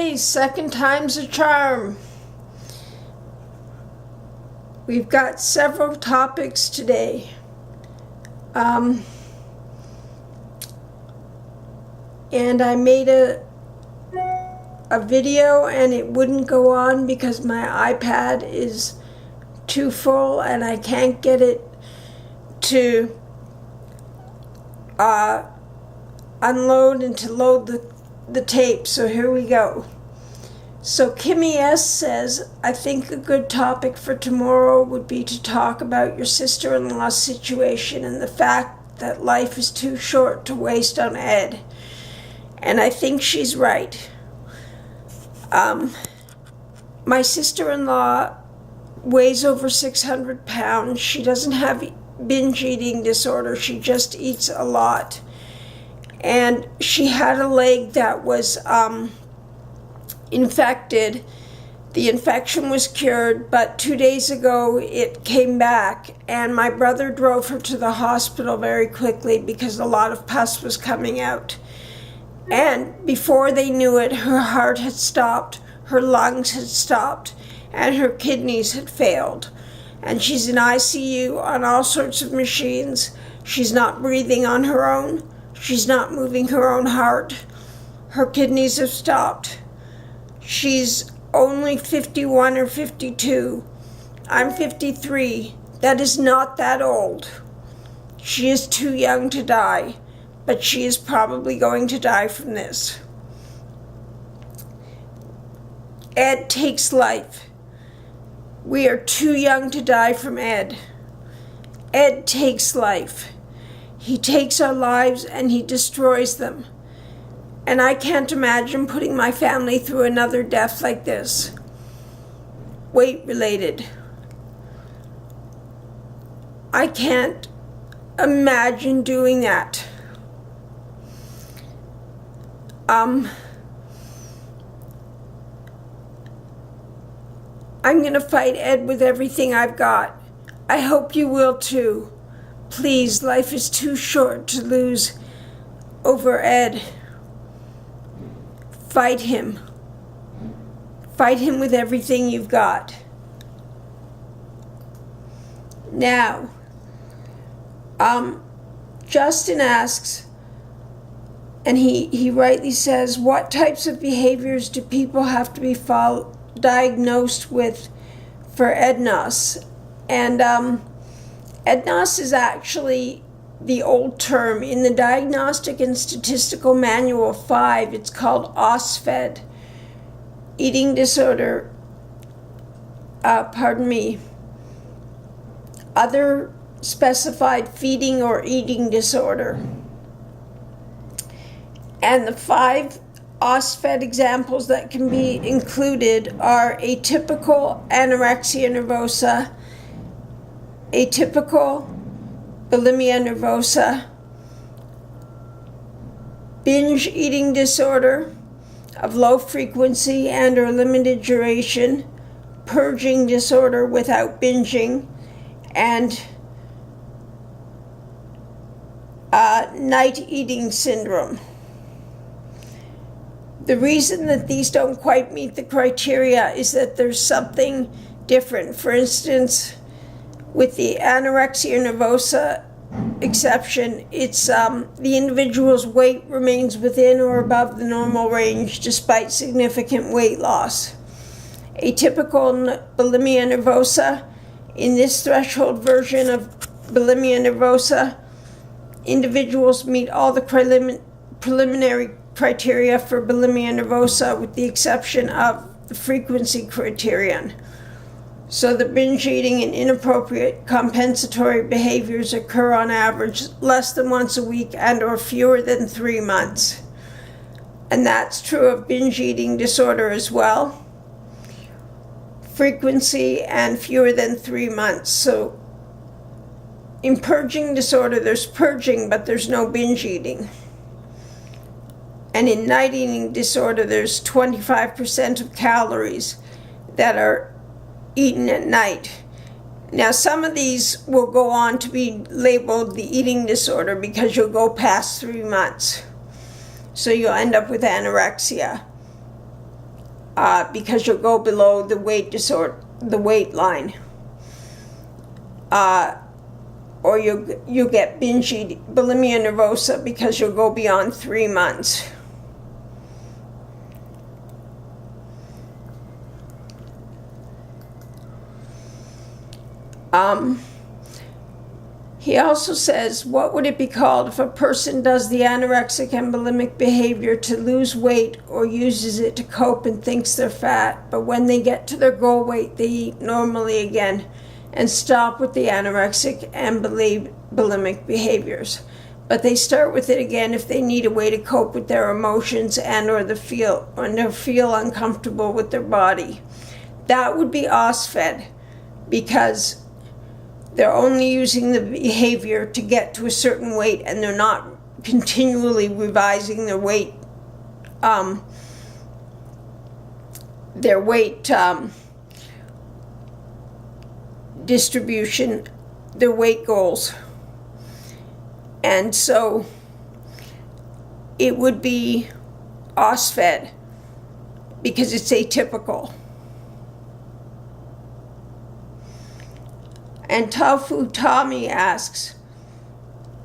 Okay, second time's a charm. We've got several topics today. And I made a video and it wouldn't go on because my iPad is too full and I can't get it to unload and to load the tape. So here we go. So Kimmy S. says, I think a good topic for tomorrow would be to talk about your sister-in-law's situation and the fact that life is too short to waste on Ed. And I think she's right. My sister-in-law weighs over 600 pounds. She doesn't have binge eating disorder. She just eats a lot. And she had a leg that was infected. The infection was cured, but 2 days ago it came back, and my brother drove her to the hospital very quickly because a lot of pus was coming out. And before they knew it, her heart had stopped, her lungs had stopped, and her kidneys had failed. And she's in ICU on all sorts of machines. She's not breathing on her own. She's not moving her own heart. Her kidneys have stopped. She's only 51 or 52. I'm 53. That is not that old. She is too young to die, but she is probably going to die from this. Ed takes life. We are too young to die from Ed. Ed takes life. He takes our lives and he destroys them. And I can't imagine putting my family through another death like this. Weight-related. I can't imagine doing that. I'm going to fight Ed with everything I've got. I hope you will too. Please, life is too short to lose over Ed. Fight him. Fight him with everything you've got. Now, Justin asks, and he rightly says, what types of behaviors do people have to be diagnosed with for EDNOS? And EDNOS is actually the old term. In the Diagnostic and Statistical Manual 5, it's called OSFED, eating disorder, other specified feeding or eating disorder. And the 5 OSFED examples that can be included are atypical anorexia nervosa, atypical bulimia nervosa, binge eating disorder of low frequency and or limited duration, purging disorder without binging, and night eating syndrome. The reason that these don't quite meet the criteria is that there's something different. For instance, with the anorexia nervosa exception, it's the individual's weight remains within or above the normal range despite significant weight loss. Atypical bulimia nervosa, in this threshold version of bulimia nervosa, individuals meet all the preliminary criteria for bulimia nervosa with the exception of the frequency criterion. So the binge eating and inappropriate compensatory behaviors occur on average less than once a week and or fewer than 3 months. And that's true of binge eating disorder as well. Frequency and fewer than 3 months. So in purging disorder, there's purging, but there's no binge eating. And in night eating disorder, there's 25% of calories that are eaten at night. Now, some of these will go on to be labeled the eating disorder because you'll go past 3 months. So you'll end up with anorexia. because you'll go below the weight line. Or you'll get binge eating, bulimia nervosa, because you'll go beyond 3 months. He also says, what would it be called if a person does the anorexic and bulimic behavior to lose weight or uses it to cope and thinks they're fat, but when they get to their goal weight, they eat normally again and stop with the anorexic and bulimic behaviors. But they start with it again if they need a way to cope with their emotions and or feel uncomfortable with their body. That would be OSFED, because they're only using the behavior to get to a certain weight, and they're not continually revising their weight distribution, their weight goals. And so it would be OSFED because it's atypical. And Tofu Tommy asks,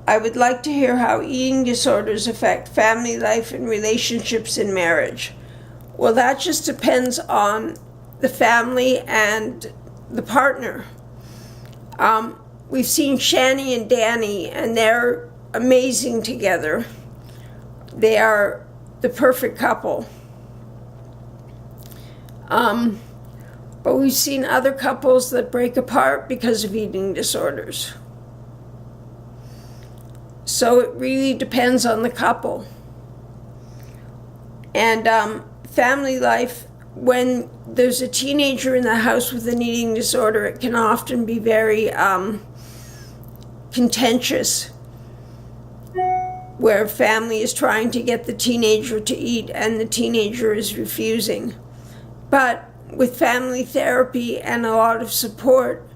I would like to hear how eating disorders affect family life and relationships in marriage. Well, that just depends on the family and the partner. We've seen Shani and Danny, and they're amazing together. They are the perfect couple. But we've seen other couples that break apart because of eating disorders. So it really depends on the couple. And family life, when there's a teenager in the house with an eating disorder, it can often be very contentious, where family is trying to get the teenager to eat and the teenager is refusing. But with family therapy and a lot of support,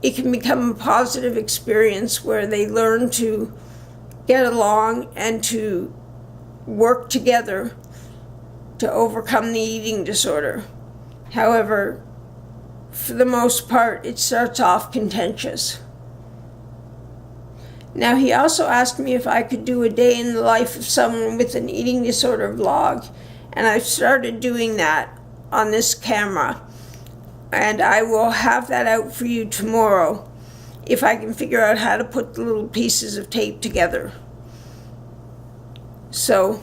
it can become a positive experience where they learn to get along and to work together to overcome the eating disorder. However, for the most part, it starts off contentious. Now, he also asked me if I could do a day in the life of someone with an eating disorder vlog, and I've started doing that on this camera, and I will have that out for you tomorrow if I can figure out how to put the little pieces of tape together. So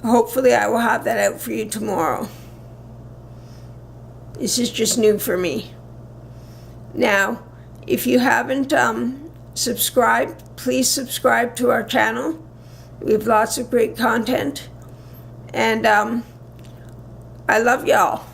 hopefully I will have that out for you tomorrow. This is just new for me. Now, if you haven't subscribed, please subscribe to our channel. We have lots of great content, and I love y'all.